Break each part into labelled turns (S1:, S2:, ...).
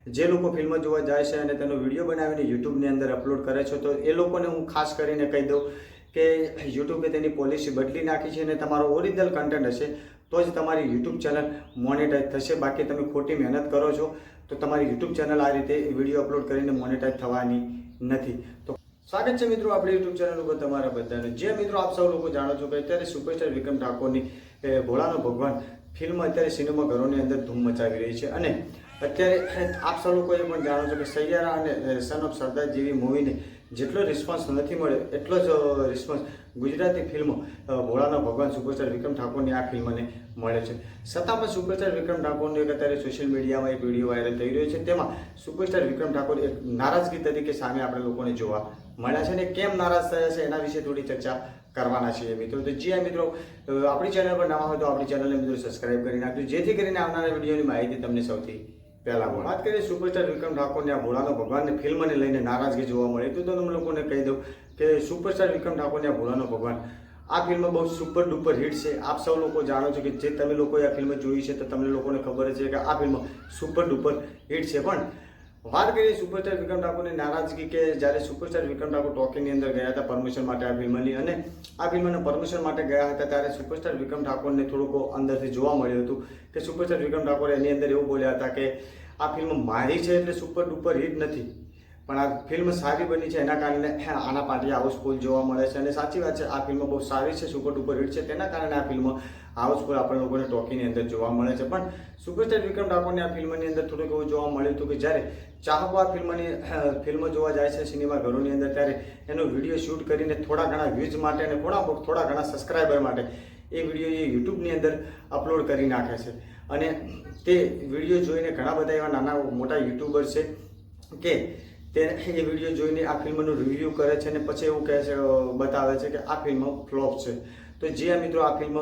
S1: જે લોકો ફિલ્મ જોવા જાય છે અને તેનો વિડીયો બનાવીને યુટ્યુબની અંદર અપલોડ કરે છે, તો એ લોકોને હું ખાસ કરીને કહી દઉં કે યુટ્યુબે તેની પોલિસી બદલી નાખી છે અને તમારો ઓરિજિનલ કન્ટેન્ટ હશે તો જ તમારી યુટ્યુબ ચેનલ મોનેટાઈઝ થશે. બાકી તમે ખોટી મહેનત કરો છો તો તમારી યુટ્યુબ ચેનલ આ રીતે વિડીયો અપલોડ કરીને મોનેટાઈઝ થવાની નથી. તો સ્વાગત છે મિત્રો આપણી યુટ્યુબ ચેનલ ઉપર તમારા બધાને. જે મિત્રો આપ સૌ લોકો જાણો છો કે અત્યારે સુપરસ્ટાર વિક્રમ ઠાકોરની ભોળાનો ભગવાન ફિલ્મ અત્યારે સિનેમાઘરોની અંદર ધૂમ મચાવી રહી છે અને અત્યારે આપ સૌ લોકોએ પણ જાણો છો કે સૈયારા અને સન ઓફ સરદાર જેવી મૂવીને જેટલો રિસ્પોન્સ નથી મળ્યો એટલો જ રિસ્પોન્સ ગુજરાતી ફિલ્મ ભોળાનો ભગવાન સુપરસ્ટાર વિક્રમ ઠાકોરની આ ફિલ્મને મળે છે. છતાં પણ સુપરસ્ટાર વિક્રમ ઠાકોરનો એક અત્યારે સોશિયલ મીડિયામાં એક વિડીયો વાયરલ થઈ રહ્યો છે. તેમાં સુપરસ્ટાર વિક્રમ ઠાકોર એક નારાજગી તરીકે સામે આપણે લોકોને જોવા મળ્યા છે અને કેમ નારાજ થયા છે એના વિશે થોડી ચર્ચા કરવાના છીએ મિત્રો. તો જી મિત્રો આપણી ચેનલ પર નવા હોય તો આપણી ચેનલને મિત્રો સબસ્ક્રાઇબ કરી નાખજો, જેથી કરીને આવનારા વિડીયોની માહિતી તમને સૌથી પહેલા મળે. વાત કરીએ સુપરસ્ટાર વિક્રમ ઠાકોરને આ ભોળાનો ભગવાનની ફિલ્મને લઈને નારાજગી જોવા મળી તો તમે લોકોને કહી દઉં કે સુપરસ્ટાર વિક્રમ ઠાકોરને આ ભોળાનો ભગવાન આ ફિલ્મ બહુ સુપર ડુપર હિટ છે. આપ સૌ લોકો જાણો છો કે જે તમે લોકોએ આ ફિલ્મ જોઈ છે તો તમને લોકોને ખબર છે કે આ ફિલ્મ સુપર ડુપર હિટ છે. પણ વાત કરીએ સુપરસ્ટાર વિક્રમ ઠાકોરની નારાજગી કે જ્યારે સુપરસ્ટાર વિક્રમ ઠાકોર ટોકીની અંદર ગયા હતા પરમિશન માટે આ ફિલ્મની અને આ ફિલ્મને પરમિશન માટે ગયા હતા ત્યારે સુપરસ્ટાર વિક્રમ ઠાકોરને થોડુંક અંદરથી જોવા મળ્યું હતું કે સુપરસ્ટાર વિક્રમ ઠાકોર એની અંદર એવું બોલ્યા હતા કે આ ફિલ્મ મારી છે એટલે સુપર ડુપર હિટ નથી, પણ આ ફિલ્મ સારી બની છે એના કારણે આના પાર્ટી હાઉસફુલ જોવા મળે છે. અને સાચી વાત છે, આ ફિલ્મ બહુ સારી છે, સુપર ડુપર હિટ છે, તેના કારણે આ ફિલ્મ હાઉસફુલ આપણે લોકોને ટોકીની અંદર જોવા મળે છે. પણ સુપરસ્ટાર વિક્રમ ઠાકોરની આ ફિલ્મની અંદર થોડુંક એવું જોવા મળ્યું હતું કે જ્યારે ચાહકો આ ફિલ્મ જોવા જાય છે સિનેમાઘરોની અંદર ત્યારે એનો વિડીયો શૂટ કરીને થોડા ઘણા વ્યૂઝ માટે અને થોડા ઘણા સબસ્ક્રાઈબર માટે એ વિડીયો એ યુટ્યુબની અંદર અપલોડ કરી નાખે છે. અને તે વિડીયો જોઈને ઘણા બધા એવા નાના મોટા યુટ્યુબર છે કે તે એ વિડીયો જોઈને આ ફિલ્મનું રિવ્યૂ કરે છે અને પછી એવું કહે છે બતાવે છે કે આ ફિલ્મ ફ્લોપ છે. તો જે મિત્રો આ ફિલ્મ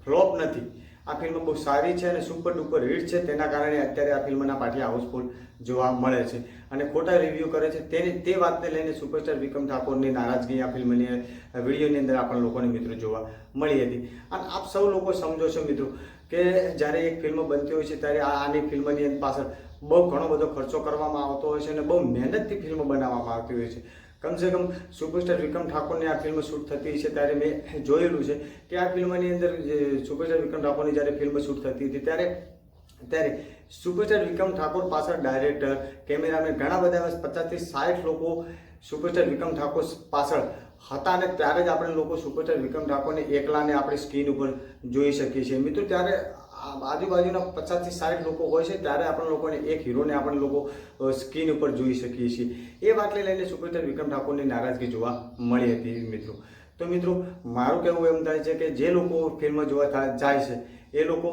S1: ફ્લોપ નથી, આ ફિલ્મ બહુ સારી છે અને સુપર ડુપર હિટ છે, તેના કારણે અત્યારે આ ફિલ્મના પાટિયા હાઉસફુલ જોવા મળે છે અને ખોટા રિવ્યૂ કરે છે. તે વાતને લઈને સુપરસ્ટાર વિક્રમ ઠાકોરની નારાજગી આ ફિલ્મની વિડીયોની અંદર આપણને લોકોને મિત્રો જોવા મળી હતી. અને આપ સૌ લોકો સમજો છો મિત્રો કે જ્યારે એક ફિલ્મ બનતી હોય છે ત્યારે આની ફિલ્મની પાછળ બહુ ઘણો બધો ખર્ચો કરવામાં આવતો હોય છે અને બહુ મહેનતથી ફિલ્મ બનાવવામાં આવતી હોય છે. કમસે કમ સુપરસ્ટાર વિક્રમ ઠાકોરની આ ફિલ્મ શૂટ થતી છે ત્યારે મેં જોયેલું છે કે આ ફિલ્મની અંદર સુપરસ્ટાર વિક્રમ ઠાકોરની જ્યારે ફિલ્મ શૂટ થતી હતી ત્યારે સુપરસ્ટાર વિક્રમ ઠાકોર પાછળ ડાયરેક્ટર, કેમેરામેન ઘણા બધા 50 થી 60 લોકો સુપરસ્ટાર વિક્રમ ઠાકોર પાછળ હતા અને ત્યારે જ આપણે લોકો સુપરસ્ટાર વિક્રમ ઠાકોરને એકલાને આપણી સ્ક્રીન ઉપર જોઈ શકીએ છીએ મિત્રો. ત્યારે આજુબાજુના 50 થી 60 લોકો હોય છે ત્યારે આપણે લોકોને એક હીરોને આપણે લોકો સ્ક્રીન ઉપર જોઈ શકીએ છીએ. એ વાતને લઈને સુપરસ્ટાર વિક્રમ ઠાકોરની નારાજગી જોવા મળી હતી મિત્રો. તો મિત્રો મારું કહેવું એમ થાય છે કે જે લોકો ફિલ્મ જોવા જાય છે એ લોકો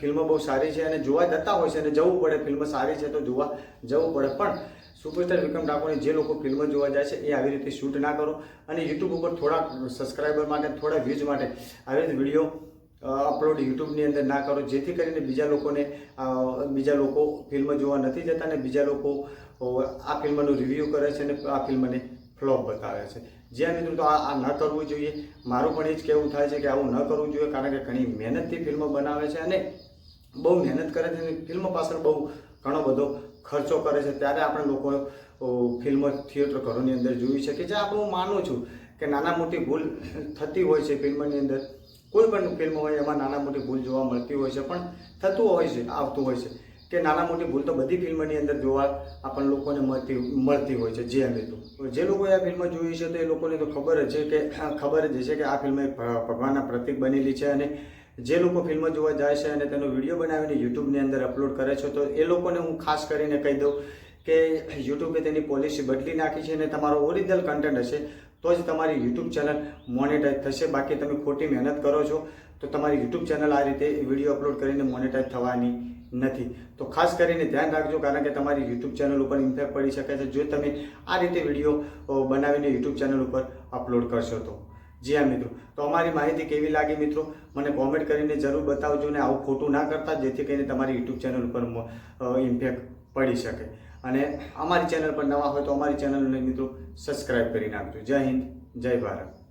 S1: ફિલ્મ બહુ સારી છે અને જોવા જતા હોય છે અને જવું પડે, ફિલ્મ સારી છે તો જોવા જવું પડે. પણ સુપરસ્ટાર વિક્રમ ઠાકોરની જે લોકો ફિલ્મ જોવા જાય છે એ આવી રીતે શૂટ ના કરો અને યુટ્યુબ ઉપર થોડા સબસ્ક્રાઈબર માટે, થોડા વ્યૂઝ માટે આવી રીતે વિડીયો અપલોડ યુટ્યુબની અંદર ના કરો, જેથી કરીને બીજા લોકો ફિલ્મ જોવા નથી જતા અને બીજા લોકો આ ફિલ્મનું રિવ્યૂ કરે છે અને આ ફિલ્મને ફ્લોપ બતાવે છે. જ્યાં મિત્રો તો આ ન કરવું જોઈએ. મારું પણ એ જ કહેવું થાય છે કે આવું ન કરવું જોઈએ, કારણ કે ઘણી મહેનતથી ફિલ્મ બનાવે છે અને બહુ મહેનત કરે છે અને ફિલ્મ પાછળ બહુ ઘણો બધો ખર્ચો કરે છે. ત્યારે આપણે લોકો ફિલ્મ થિયેટર ઘરોની અંદર જોઈ શકીએ છીએ. હું માનું છું કે નાના મોટી ભૂલ થતી હોય છે ફિલ્મની અંદર, કોઈ પણ ફિલ્મ હોય એમાં નાના મોટી ભૂલ જોવા મળતી હોય છે, પણ થતું હોય છે, આવતું હોય છે કે નાના મોટી ભૂલ તો બધી ફિલ્મની અંદર જોવા આપણને લોકોને મળતી હોય છે. જે લોકોએ આ ફિલ્મ જોઈ છે તો એ લોકોને તો ખબર જ છે કે આ ફિલ્મ એક ભગવાનના પ્રતીક બનેલી છે અને જે લોકો ફિલ્મ જોવા જાય છે અને તેનો વિડીયો બનાવીને યુટ્યુબની અંદર અપલોડ કરે છે તો એ લોકોને હું ખાસ કરીને કહી દઉં કે યુટ્યુબે તેની પોલિસી બદલી નાખી છે અને તમારો ઓરિજિનલ કન્ટેન્ટ હશે તો જ તમારી યુટ્યુબ ચેનલ મોનેટાઈઝ થશે. બાકી તમે ખોટી મહેનત કરો છો તો તમારી યુટ્યુબ ચેનલ આ રીતે વિડીયો અપલોડ કરીને મોનેટાઈઝ થવાની નથી. તો ખાસ કરીને ધ્યાન રાખજો, કારણ કે તમારી યુટ્યુબ ચેનલ ઉપર ઇમ્પેક્ટ પડી શકે છે જો તમે આ રીતે વિડીયો બનાવીને યુટ્યુબ ચેનલ ઉપર અપલોડ કરશો તો. જી હા મિત્રો, તો અમારી માહિતી કેવી લાગી મિત્રો મને કોમેન્ટ કરીને જરૂર બતાવજો અને આવું ખોટું ના કરતા, જેથી કરીને તમારી યુટ્યુબ ચેનલ ઉપર ઇમ્પેક્ટ પડી શકે. અને અમારી ચેનલ પર નવા હોય તો અમારી ચેનલને મિત્રો સબસ્ક્રાઈબ કરી નાખજો. જય હિન્દ, જય ભારત.